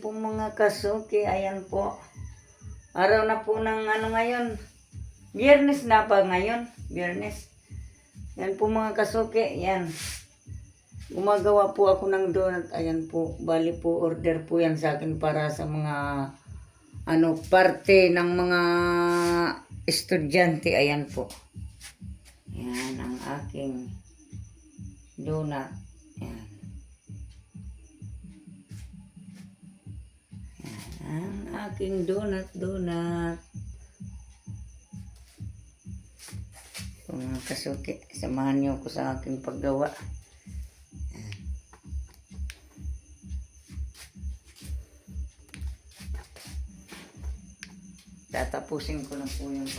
po mga kasuki, ayan po. Araw na po ng ano ngayon. Biyernes na ba ngayon? Biyernes. Yan po mga kasuki, yan. Gumagawa po ako ng donut, ayan po. Bali po, order po yan sa akin para sa mga parte ng mga estudyante, ayan po. Yan ang aking donut. Yan. Ang aking donut. Mga kasuki, samahan niyo ko sa aking paggawa. Yan. Tatapusin ko na po yung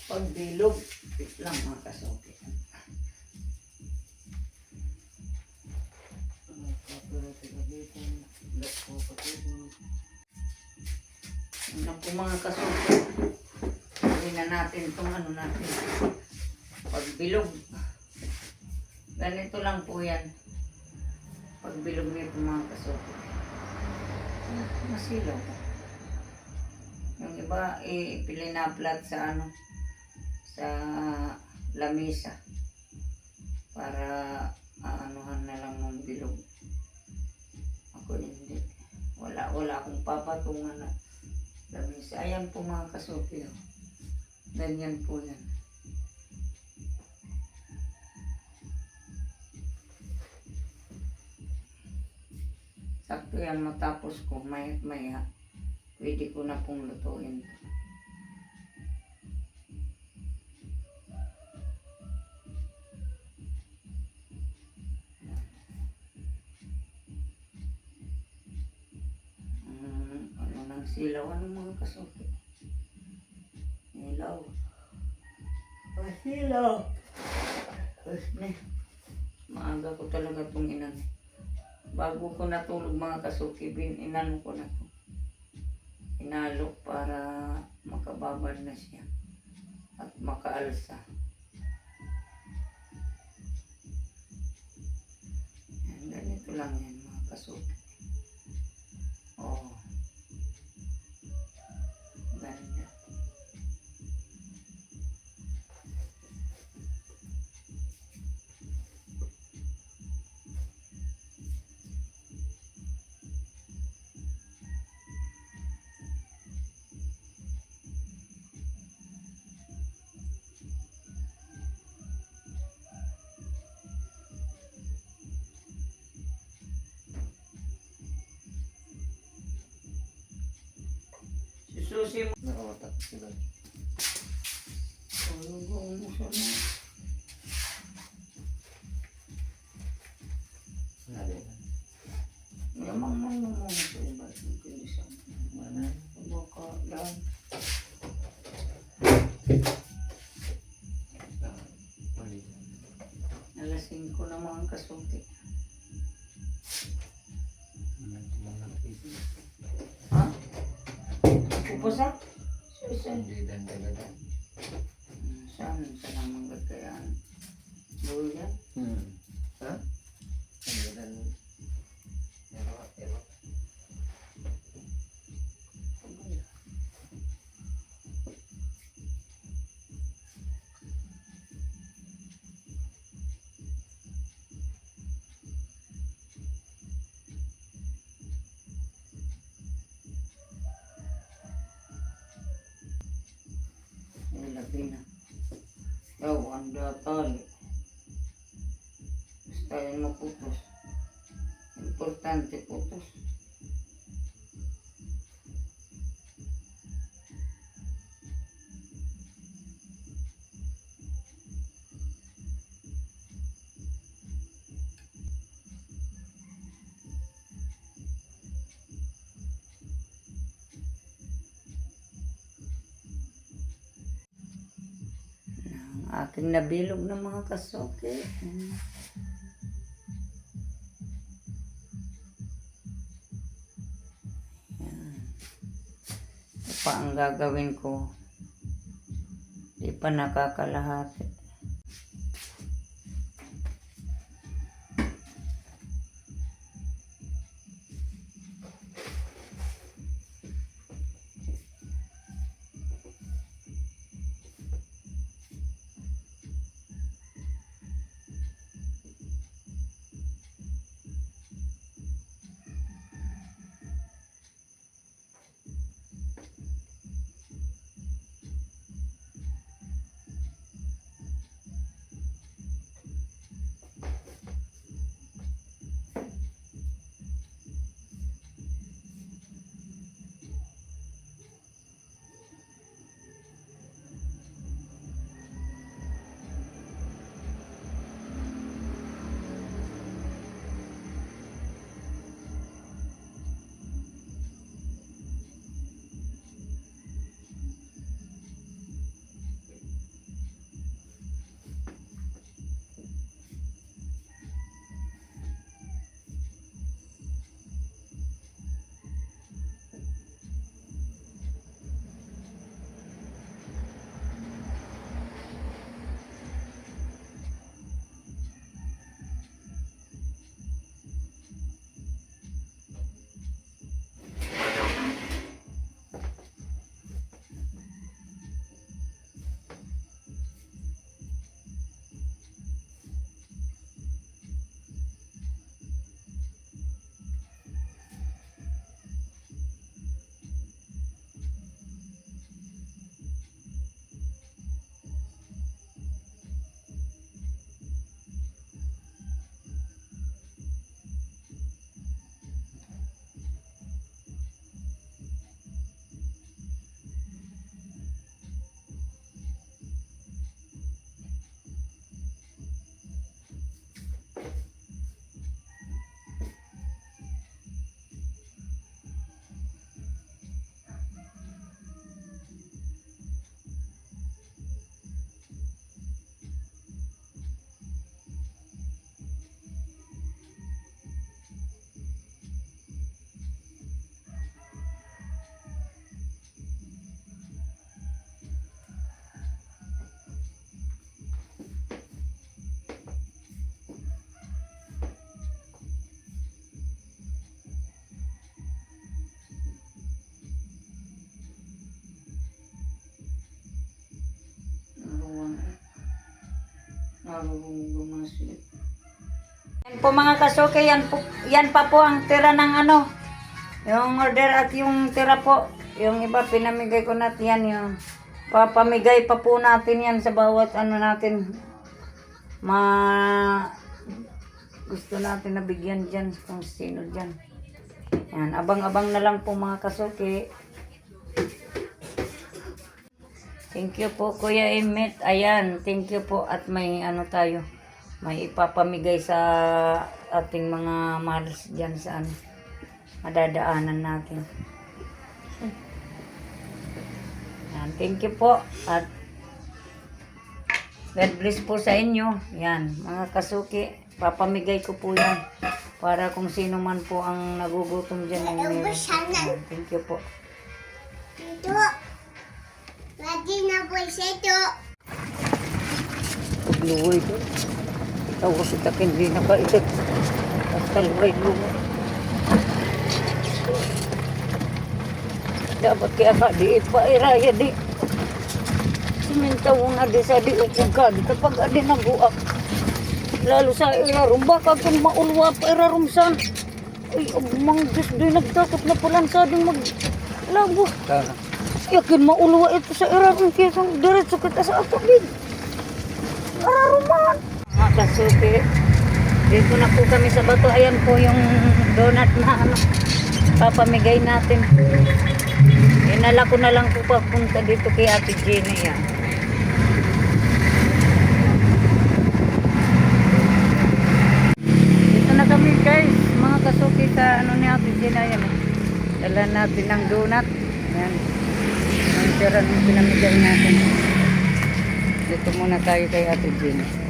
pagbilog. Wait lang mga kasuki. Ano po mga kasuki, gawin na natin itong natin, pagbilog. Ganito lang po yan, pagbilog nito mga kasuki. Masilaw. Yung iba, pilinaplat sa sa lamisa para anuhan na lang ng bilog. Ako hindi. Wala akong papatungan na lamisa. Ayan po mga kasuki. Ganyan po yan. Sakto yan, matapos ko maya pwede ko na pong lutuin. Silaw, mga kasuki? Silaw. Silaw. Maaga ko talaga itong inan. Bago ko natulog mga kasuki, inano ko na ito. Inalok para makababad na siya at makaalsa. Yan, ganito lang yan mga kasuki. Oh. Ganda. Susi mo. Narotak sila. Tulog mo siya na. Nari. Yamang mo sa iba. Kondisyon. Mana? Baka lang. Alas 5 na mga kasuki. Ha? Pupusa? Susan. Hindi dandagan. Saan namang gagayaan? Buya? Ha? Dandagan. Ero. Lagi na. Daw, ang tali. Basta yan maputos. Importante putos. Aking nabilog ng mga kasuki. Yan. Ito pa ang gagawin ko. Di pa nakakalahati. Bumasit. Yan po mga kasuke, yan pa po ang tira ng ano. Yung order at yung tira po. Yung iba pinamigay ko natin yan. Yung papamigay pa po natin yan sa bawat ano natin. Gusto natin na bigyan dyan kung sino dyan. Yan, abang-abang na lang po mga kasuke. Thank you po Kuya Emmet. Ayan, thank you po at may ano tayo. May ipapamigay sa ating mga mahals dyan sa ano, madadaanan natin. Yan, thank you po at God bless po sa inyo. Yan, mga kasuki, papamigay ko po yan para kung sino man po ang nagugutom dyan. Yan, thank you po. Ito. Lagi na po ito. Pagluway ko. Tawa si takin, di na ba ito? Talway lumo. Dapat kaya ka di ipairaya di. Simintaw na di sa di ukong ka. Di kapag adi naguak. Lalo sa irarum. Baka kung maulwa pa irarumsan. Ay, mga Diyos do'y nagtakot na palansadong maglabo. Yakin maulwa ito sa irarum. Kaya kung diretso kita sa atubig. Araruman. Mga kasuki, dito na po kami sa bato. Ayan po yung donut na ano, papamigay natin. Inala ko na lang po papunta dito kay Ate Jenny. Yan. Dito na kami guys, mga kasuki sa ano ni Ate Jenny. Yan. Dala natin ng donut. Yan. Ang tira ng pinamigay natin. Dito muna tayo kay Ate Jenny.